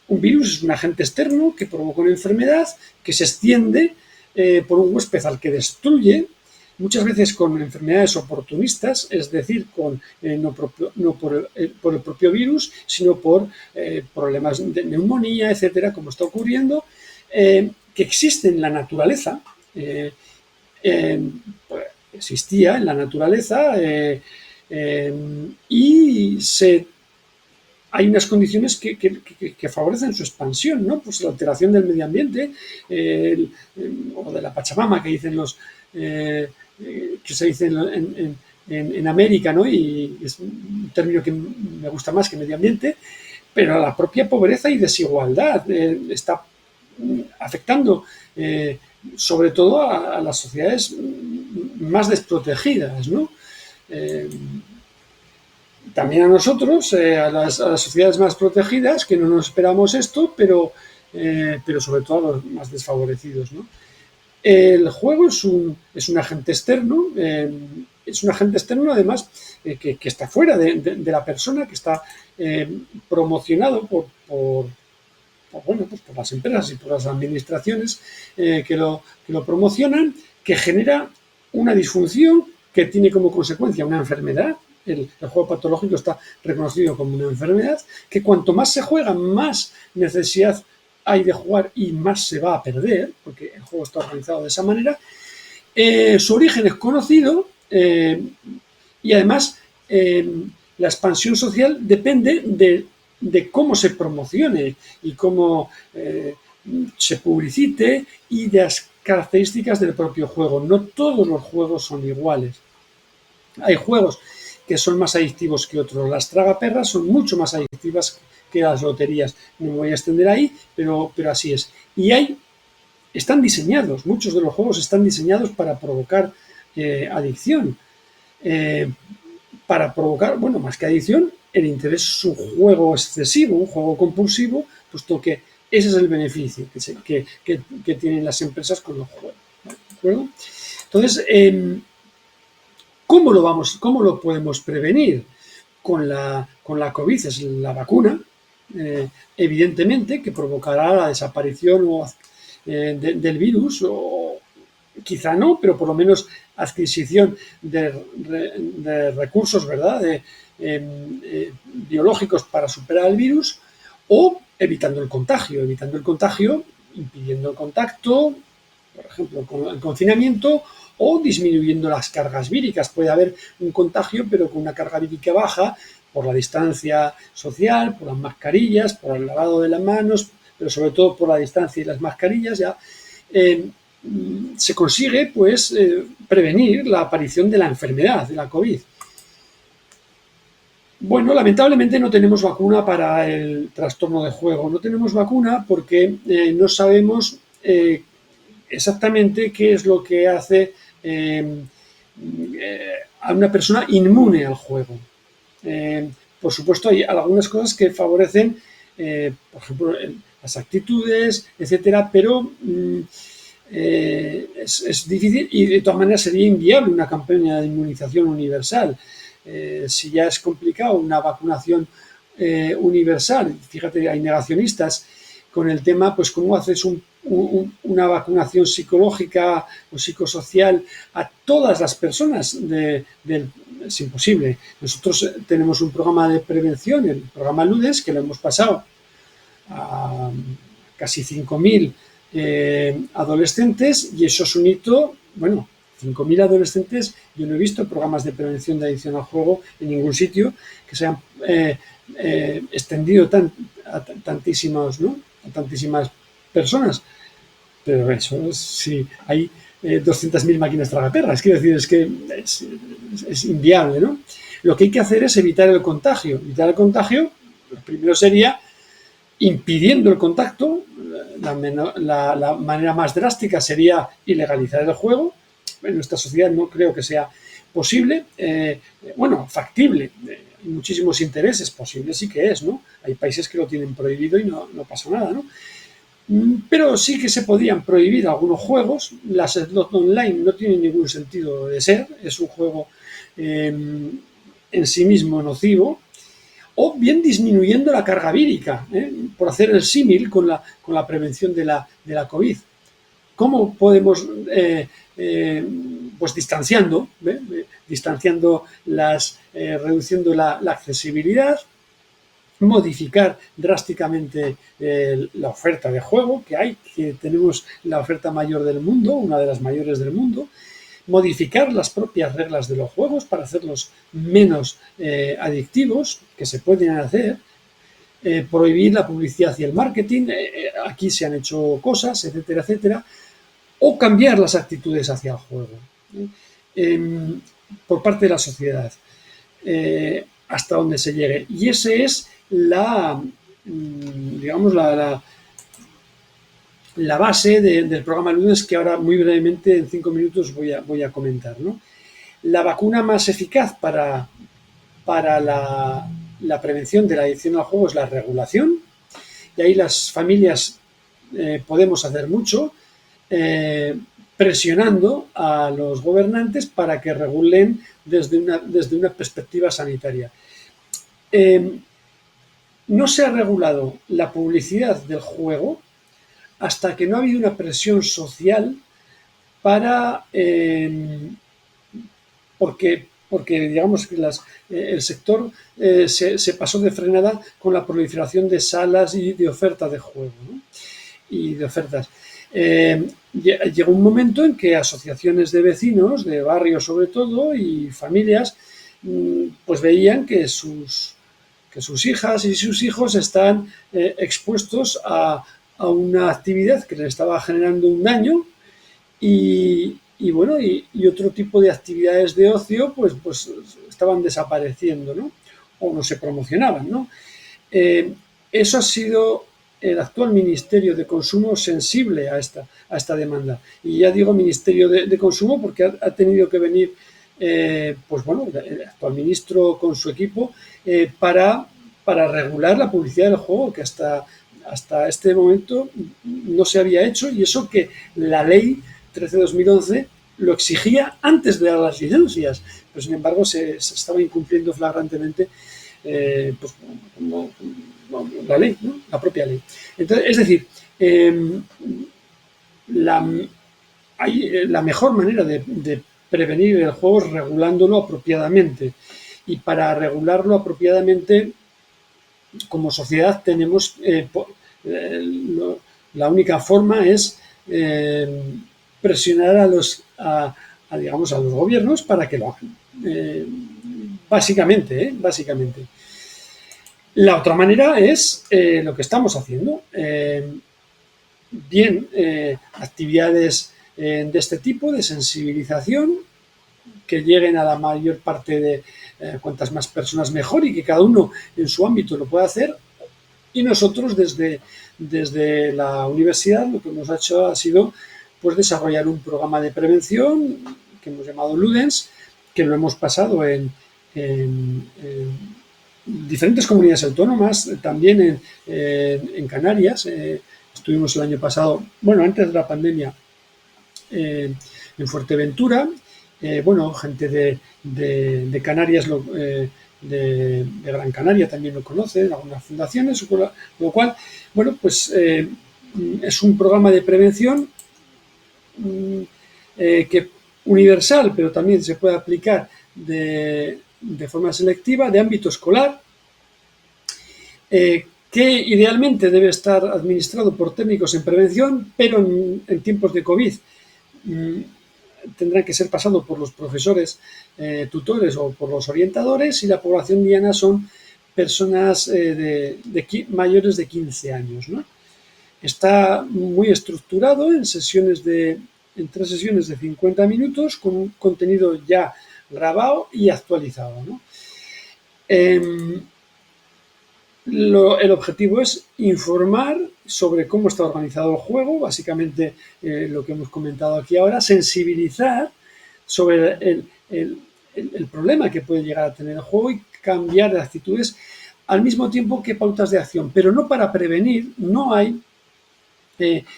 Un virus es un agente externo que provoca una enfermedad que se extiende por un huésped al que destruye, muchas veces con enfermedades oportunistas, es decir, no por el propio virus, sino por problemas de neumonía, etcétera, como está ocurriendo, que existe en la naturaleza. Existía en la naturaleza y hay unas condiciones que favorecen su expansión, ¿no? Pues la alteración del medio ambiente, o de la Pachamama, que dicen que se dice en América, ¿no? Y es un término que me gusta más que medio ambiente, pero la propia pobreza y desigualdad está afectando sobre todo a las sociedades más desprotegidas, ¿no? También a nosotros, a las sociedades más protegidas, que no nos esperamos esto, pero sobre todo a los más desfavorecidos, ¿no? El juego es un agente externo, además, que está fuera de la persona, que está promocionado por las empresas y por las administraciones que lo promocionan, que genera una disfunción que tiene como consecuencia una enfermedad. El juego patológico está reconocido como una enfermedad, que cuanto más se juega, más necesidad hay de jugar y más se va a perder, porque el juego está organizado de esa manera. Su origen es conocido y además la expansión social depende de cómo se promocione y cómo se publicite y de las características del propio juego. No todos los juegos son iguales. Hay juegos que son más adictivos que otros. Las tragaperras son mucho más adictivas que las loterías. No me voy a extender ahí, pero así es. Y están diseñados, muchos de los juegos están diseñados para provocar adicción. Para provocar, bueno, más que adicción, el interés es un juego excesivo, un juego compulsivo, puesto que ese es el beneficio que tienen las empresas con los juegos. ¿De acuerdo? Entonces, ¿cómo lo podemos prevenir? Con la COVID es la vacuna, evidentemente, que provocará la desaparición del virus, o quizá no, pero por lo menos adquisición de recursos, ¿verdad?, biológicos para superar el virus, o evitando el contagio, impidiendo el contacto, por ejemplo, con el confinamiento, o disminuyendo las cargas víricas. Puede haber un contagio, pero con una carga vírica baja, por la distancia social, por las mascarillas, por el lavado de las manos, pero sobre todo por la distancia y las mascarillas, ya se consigue pues prevenir la aparición de la enfermedad, de la COVID. Bueno, lamentablemente no tenemos vacuna para el trastorno de juego. No tenemos vacuna porque no sabemos exactamente qué es lo que hace a una persona inmune al juego. Por supuesto, hay algunas cosas que favorecen, por ejemplo, las actitudes, etcétera, pero es difícil y de todas maneras sería inviable una campaña de inmunización universal. Si ya es complicado una vacunación universal, fíjate, hay negacionistas con el tema, pues cómo haces una vacunación psicológica o psicosocial a todas las personas, es imposible. Nosotros tenemos un programa de prevención, el programa LUDES, que lo hemos pasado a casi 5.000 adolescentes, y eso es un hito. Bueno, 5.000 adolescentes, yo no he visto programas de prevención de adicción al juego en ningún sitio que se han extendido a tantísimas personas. Pero eso, si hay 200.000 máquinas tragaperras, quiero decir, es que es inviable, ¿no? Lo que hay que hacer es evitar el contagio. Evitar el contagio, lo primero sería impidiendo el contacto. La manera más drástica sería ilegalizar el juego. En nuestra sociedad no creo que sea posible, factible. Hay muchísimos intereses, posible sí que es, ¿no? Hay países que lo tienen prohibido y no pasa nada, ¿no? Pero sí que se podían prohibir algunos juegos. Las slot online no tienen ningún sentido de ser, es un juego en sí mismo nocivo, o bien disminuyendo la carga vírica, por hacer el símil con la prevención de la COVID. ¿Cómo podemos, pues distanciando, reduciendo la accesibilidad, modificar drásticamente la oferta de juego que tenemos la oferta mayor del mundo, una de las mayores del mundo, modificar las propias reglas de los juegos para hacerlos menos adictivos, que se pueden hacer, prohibir la publicidad y el marketing, aquí se han hecho cosas, etcétera, etcétera, o cambiar las actitudes hacia el juego por parte de la sociedad, hasta donde se llegue. Y ese es digamos, la base del programa Ludens, que ahora muy brevemente, en 5 minutos, voy a comentar, ¿no? La vacuna más eficaz para la prevención de la adicción al juego es la regulación, y ahí las familias podemos hacer mucho, presionando a los gobernantes para que regulen desde una perspectiva sanitaria. No se ha regulado la publicidad del juego hasta que no ha habido una presión social para porque digamos que el sector se pasó de frenada con la proliferación de salas y de oferta de juego, ¿no? Y de ofertas. Llegó un momento en que asociaciones de vecinos, de barrios sobre todo, y familias, pues veían que sus hijas y sus hijos están expuestos a una actividad que les estaba generando un daño y otro tipo de actividades de ocio pues estaban desapareciendo, ¿no? O no se promocionaban, ¿no? Eso ha sido el actual Ministerio de Consumo sensible a esta demanda. Y ya digo Ministerio de Consumo porque ha tenido que venir el actual ministro con su equipo para regular la publicidad del juego, que hasta este momento no se había hecho, y eso que la ley 13/2011 lo exigía antes de las licencias, pero sin embargo se estaba incumpliendo flagrantemente la ley, ¿no? La propia ley. Entonces, es decir, la mejor manera de prevenir el juego es regulándolo apropiadamente, y para regularlo apropiadamente como sociedad tenemos la única forma es presionar a los gobiernos para que lo hagan, básicamente. La otra manera es lo que estamos haciendo, actividades de este tipo de sensibilización que lleguen a la mayor parte de cuantas más personas mejor, y que cada uno en su ámbito lo pueda hacer. Y nosotros desde la universidad lo que hemos hecho ha sido pues desarrollar un programa de prevención que hemos llamado Ludens, que lo hemos pasado en diferentes comunidades autónomas, también en Canarias. Estuvimos el año pasado, antes de la pandemia, en Fuerteventura. Gente de Canarias, de Gran Canaria también lo conocen, algunas fundaciones, con lo cual, es un programa de prevención que universal, pero también se puede aplicar de forma selectiva, de ámbito escolar, que idealmente debe estar administrado por técnicos en prevención, pero en tiempos de COVID tendrán que ser pasados por los profesores tutores o por los orientadores, y la población diana son personas mayores de 15 años, ¿no? Está muy estructurado en 3 sesiones de 50 minutos con un contenido ya grabado y actualizado, ¿no? El objetivo es informar sobre cómo está organizado el juego, básicamente lo que hemos comentado aquí ahora, sensibilizar sobre el problema que puede llegar a tener el juego y cambiar de actitudes, al mismo tiempo que pautas de acción, pero no para prevenir, no hay,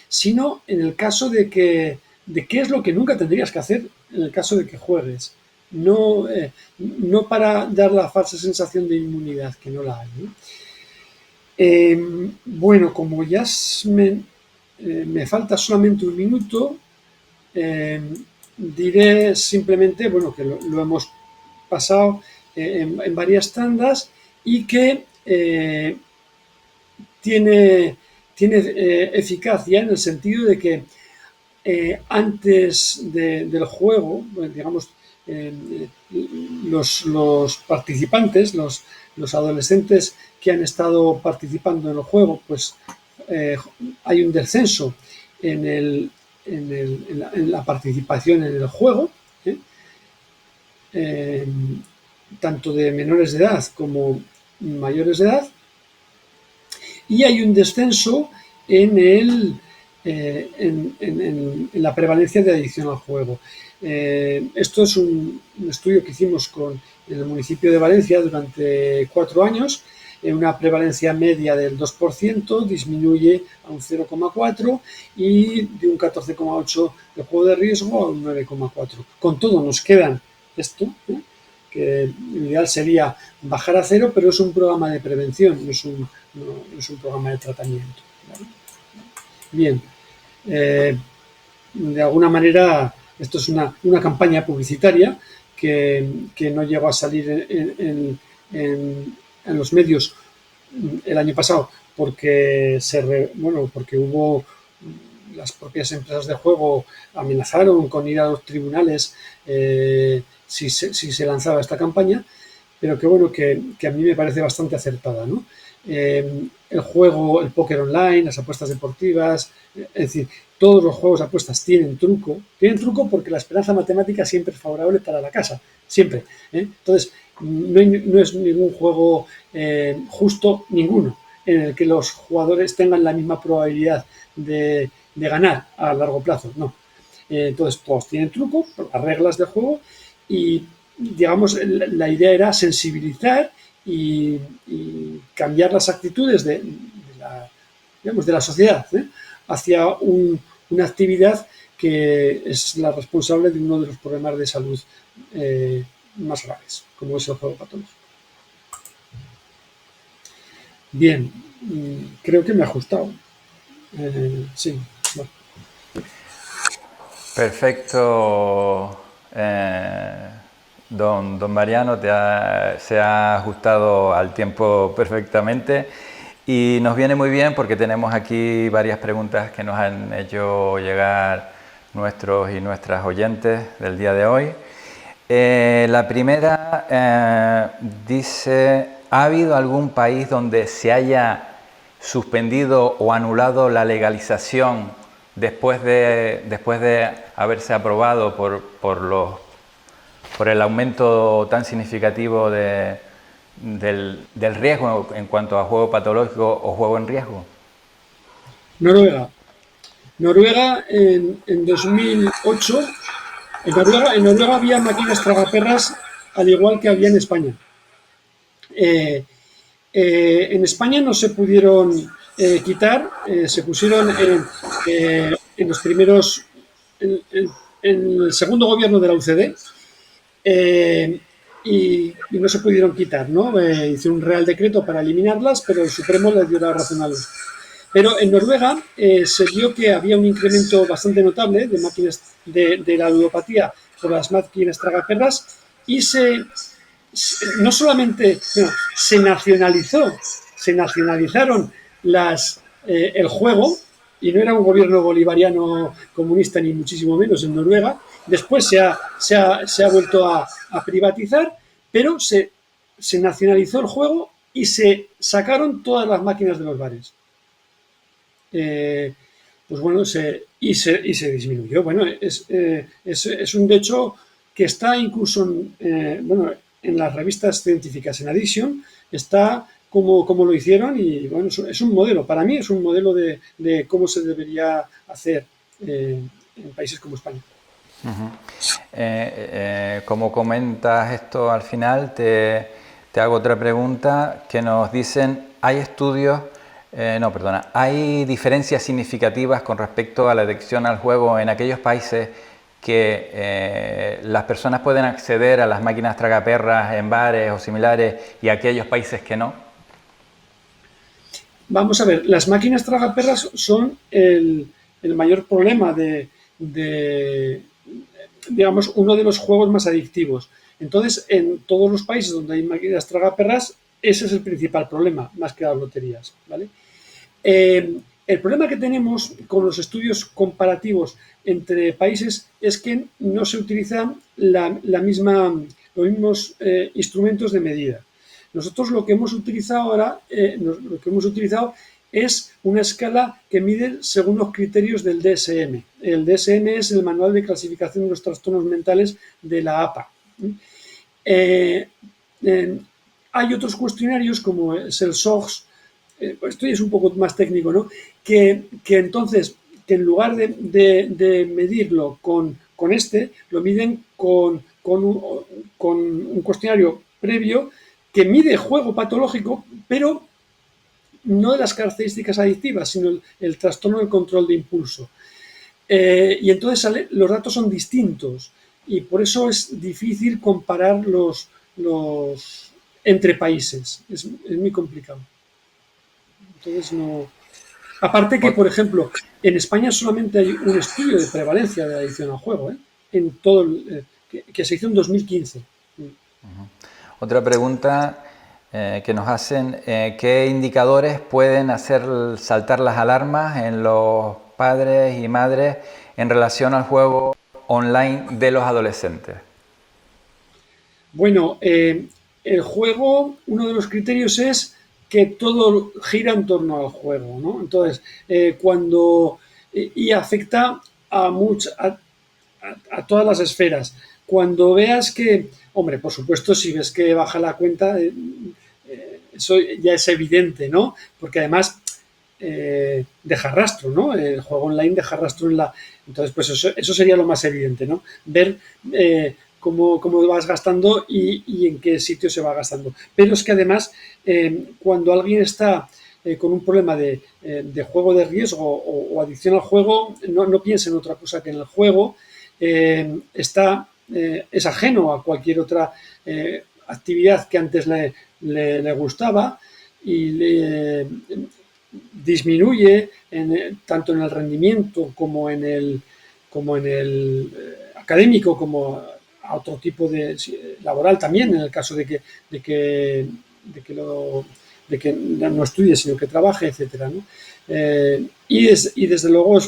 sino en el caso de qué es lo que nunca tendrías que hacer en el caso de que juegues, no para dar la falsa sensación de inmunidad, que no la hay, ¿no? Como ya me falta solamente un minuto, diré simplemente que lo hemos pasado en varias tandas, y que tiene eficacia en el sentido de que antes del juego, digamos, los participantes, los adolescentes que han estado participando en el juego, pues hay un descenso en la participación en el juego, tanto de menores de edad como mayores de edad, y hay un descenso en la prevalencia de adicción al juego. Esto es un estudio que hicimos en el municipio de Valencia durante 4 años. Una prevalencia media del 2%, disminuye a un 0,4% y de un 14,8% de juego de riesgo a un 9,4%. Con todo nos quedan esto, que lo ideal sería bajar a 0, pero es un programa de prevención, no es un programa de tratamiento, ¿vale? Bien, de alguna manera esto es una campaña publicitaria que no llegó a salir en los medios el año pasado porque hubo las propias empresas de juego amenazaron con ir a los tribunales si se lanzaba esta campaña, pero que a mí me parece bastante acertada, ¿no? El juego, el póker online, las apuestas deportivas, es decir, todos los juegos de apuestas tienen truco porque la esperanza matemática siempre es favorable para la casa, siempre, ¿eh? Entonces, no es ningún juego justo, ninguno, en el que los jugadores tengan la misma probabilidad de ganar a largo plazo, no. Entonces, todos tienen truco, las reglas del juego, y digamos, la idea era sensibilizar y cambiar las actitudes de la sociedad hacia una actividad que es la responsable de uno de los problemas de salud más graves, como es el juego patológico. Bien, creo que me he ajustado. Sí, bueno. Perfecto. Don Mariano se ha ajustado al tiempo perfectamente y nos viene muy bien porque tenemos aquí varias preguntas que nos han hecho llegar nuestros y nuestras oyentes del día de hoy. La primera dice, ¿ha habido algún país donde se haya suspendido o anulado la legalización después de haberse aprobado por el aumento tan significativo del riesgo en cuanto a juego patológico o juego en riesgo? Noruega en 2008, en Noruega había máquinas tragaperras al igual que había en España. En España no se pudieron quitar, se pusieron en los primeros, en el segundo gobierno de la UCD, y no se pudieron quitar, ¿no? Hizo un real decreto para eliminarlas, pero el Supremo le dio la razón a los. Pero en Noruega se vio que había un incremento bastante notable de máquinas de la ludopatía por las máquinas tragaperras y no solamente se nacionalizaron el juego, y no era un gobierno bolivariano comunista ni muchísimo menos en Noruega. Después se ha vuelto a privatizar, pero se nacionalizó el juego y se sacaron todas las máquinas de los bares. Pues bueno, se disminuyó. Bueno, es un hecho que está incluso en las revistas científicas, en Addiction, está como lo hicieron y bueno, es un modelo, para mí es un modelo de cómo se debería hacer en países como España. Como comentas esto al final, te hago otra pregunta que nos dicen, ¿hay diferencias significativas con respecto a la adicción al juego en aquellos países que las personas pueden acceder a las máquinas tragaperras en bares o similares y aquellos países que no? Vamos a ver, las máquinas tragaperras son el mayor problema digamos, uno de los juegos más adictivos. Entonces, en todos los países donde hay máquinas tragaperras, ese es el principal problema, más que las loterías, ¿vale? El problema que tenemos con los estudios comparativos entre países es que no se utilizan los mismos instrumentos de medida. Nosotros lo que hemos utilizado ahora, es una escala que mide según los criterios del DSM. El DSM es el Manual de Clasificación de los Trastornos Mentales de la APA. Hay otros cuestionarios como es el SOGS, esto es un poco más técnico, ¿no? Que entonces, que en lugar de medirlo con lo miden con un cuestionario previo que mide juego patológico, pero no de las características adictivas, sino el trastorno del control de impulso. Y entonces los datos son distintos y por eso es difícil comparar los entre países. Es muy complicado. Entonces no. Aparte que, por ejemplo, en España solamente hay un estudio de prevalencia de adicción al juego, en todo que se hizo en 2015. Otra pregunta que nos hacen, ¿qué indicadores pueden hacer saltar las alarmas en los padres y madres en relación al juego online de los adolescentes? Bueno, el juego, uno de los criterios es que todo gira en torno al juego, ¿no? Entonces, y afecta a todas las esferas. Cuando veas que, hombre, por supuesto, si ves que baja la cuenta, eso ya es evidente, ¿no? Porque además deja rastro, ¿no? El juego online deja rastro en la. Entonces, pues eso sería lo más evidente, ¿no? Ver cómo vas gastando y en qué sitio se va gastando. Pero es que además, cuando alguien está con un problema de juego de riesgo o adicción al juego, no piensa en otra cosa que en el juego, es ajeno a cualquier otra actividad que antes le gustaba y le disminuye tanto en el rendimiento como en el académico, como a otro tipo de laboral también, en el caso de que no estudie, sino que trabaje, etcétera, ¿no? Y desde luego,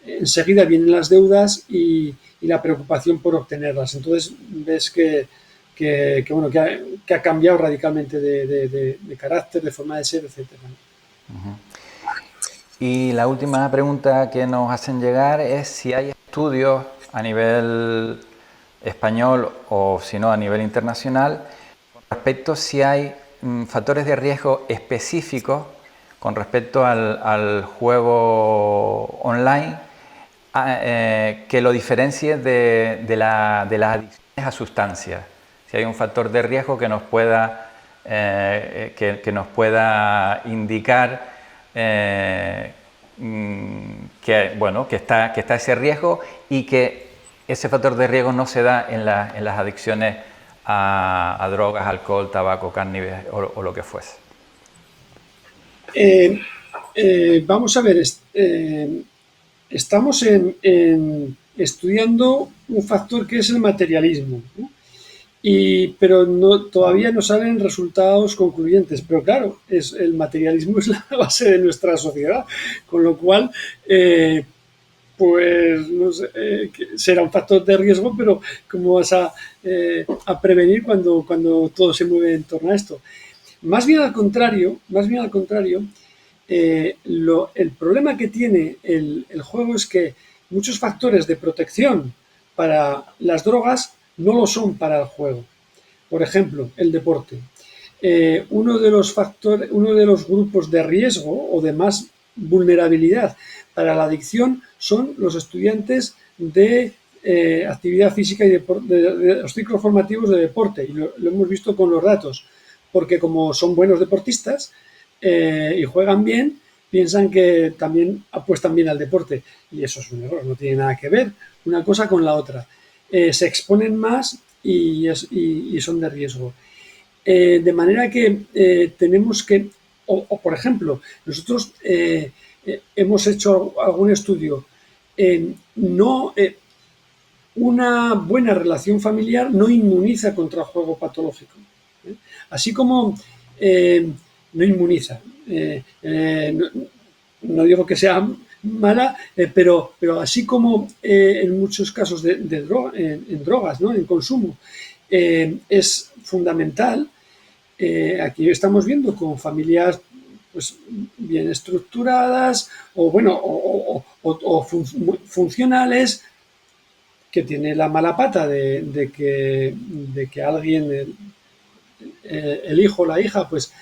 enseguida vienen las deudas y la preocupación por obtenerlas. Entonces ves que ha cambiado radicalmente de carácter, de forma de ser, etcétera. Y la última pregunta que nos hacen llegar es si hay estudios a nivel español o si no a nivel internacional con respecto a si hay factores de riesgo específicos con respecto al juego online que lo diferencie de las adicciones a sustancias. Si hay un factor de riesgo que nos pueda, indicar que está ese riesgo y que ese factor de riesgo no se da en las adicciones a drogas, alcohol, tabaco, cannabis o lo que fuese. Vamos a ver, estamos estudiando un factor que es el materialismo, ¿no? Pero todavía no salen resultados concluyentes. Pero claro, el materialismo es la base de nuestra sociedad, con lo cual, pues no sé, será un factor de riesgo, pero ¿cómo vas a prevenir cuando todo se mueve en torno a esto? Más bien al contrario, el problema que tiene el juego es que muchos factores de protección para las drogas no lo son para el juego. Por ejemplo, el deporte. Uno de los grupos de riesgo o de más vulnerabilidad para la adicción son los estudiantes de actividad física y de los ciclos formativos de deporte. Y lo hemos visto con los datos, porque como son buenos deportistas y juegan bien, piensan que también apuestan bien al deporte. Y eso es un error, no tiene nada que ver una cosa con la otra. Se exponen más y son de riesgo. De manera que tenemos que, por ejemplo, nosotros hemos hecho algún estudio. Una buena relación familiar no inmuniza contra el juego patológico. Así como no inmuniza. no digo que sea mala, pero así como en muchos casos en drogas, ¿no? En consumo, es fundamental. Aquí estamos viendo con familias pues bien estructuradas o bueno funcionales, que tiene la mala pata de que alguien, el hijo o la hija, pues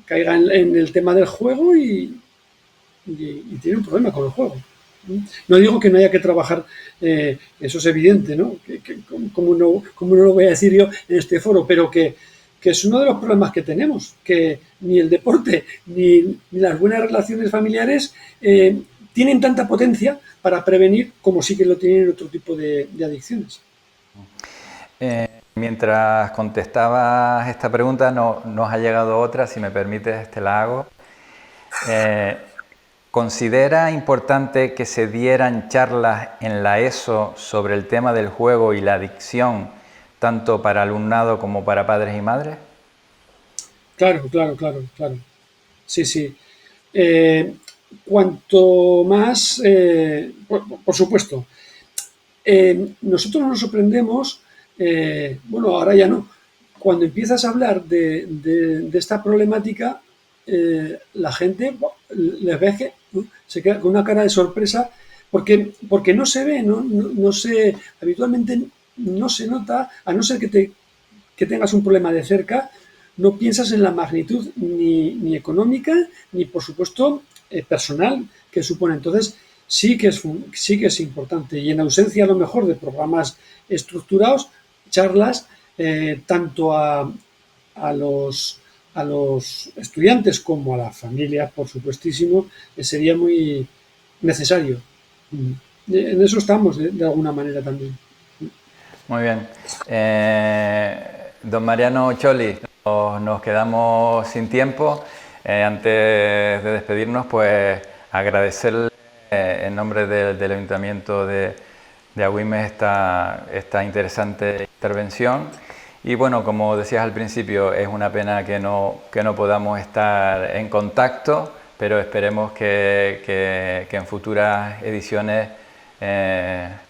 caiga en el tema del juego y tiene un problema con el juego. No digo que no haya que trabajar, eso es evidente, ¿no? Como no lo voy a decir yo en este foro, pero que es uno de los problemas que tenemos, que ni el deporte ni las buenas relaciones familiares tienen tanta potencia para prevenir como sí que lo tienen otro tipo de adicciones. Mientras contestabas esta pregunta, nos ha llegado otra, si me permites, te la hago. ¿Considera importante que se dieran charlas en la ESO sobre el tema del juego y la adicción, tanto para alumnado como para padres y madres? Claro. Sí, sí. Eh, cuanto más, por supuesto, nosotros nos sorprendemos, bueno, ahora ya no, cuando empiezas a hablar de esta problemática, la gente les ves que se queda con una cara de sorpresa porque no se ve, no se, habitualmente no se nota, a no ser que tengas un problema de cerca, no piensas en la magnitud ni económica ni, por supuesto, personal que supone. Entonces, sí que es importante. Y en ausencia, a lo mejor, de programas estructurados, charlas, tanto a los estudiantes como a la familia, por supuestísimo, sería muy necesario. En eso estamos, de alguna manera también. Muy bien. Don Mariano Choli, nos quedamos sin tiempo. Antes de despedirnos, pues agradecerle en nombre del Ayuntamiento de Agüimes esta interesante intervención. Y bueno, como decías al principio, es una pena que no podamos estar en contacto, pero esperemos que en futuras ediciones,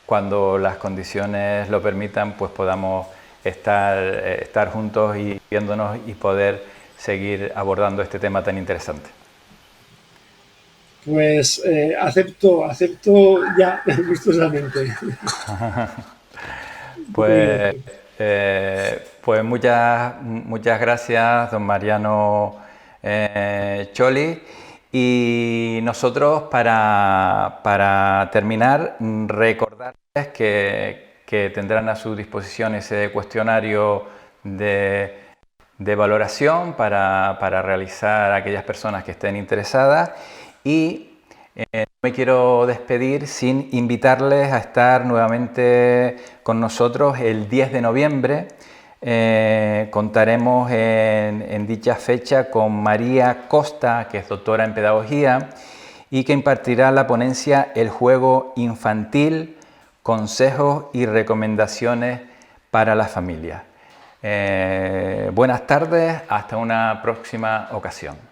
cuando las condiciones lo permitan, pues podamos estar juntos y viéndonos y poder seguir abordando este tema tan interesante. Pues acepto ya gustosamente. Pues, pues muchas gracias, don Mariano Choli. Y nosotros, para terminar, recordarles que tendrán a su disposición ese cuestionario de valoración para realizar a aquellas personas que estén interesadas. Y me quiero despedir sin invitarles a estar nuevamente con nosotros el 10 de noviembre. Contaremos en dicha fecha con María Costa, que es doctora en Pedagogía y que impartirá la ponencia El juego infantil, consejos y recomendaciones para la familia. Buenas tardes, hasta una próxima ocasión.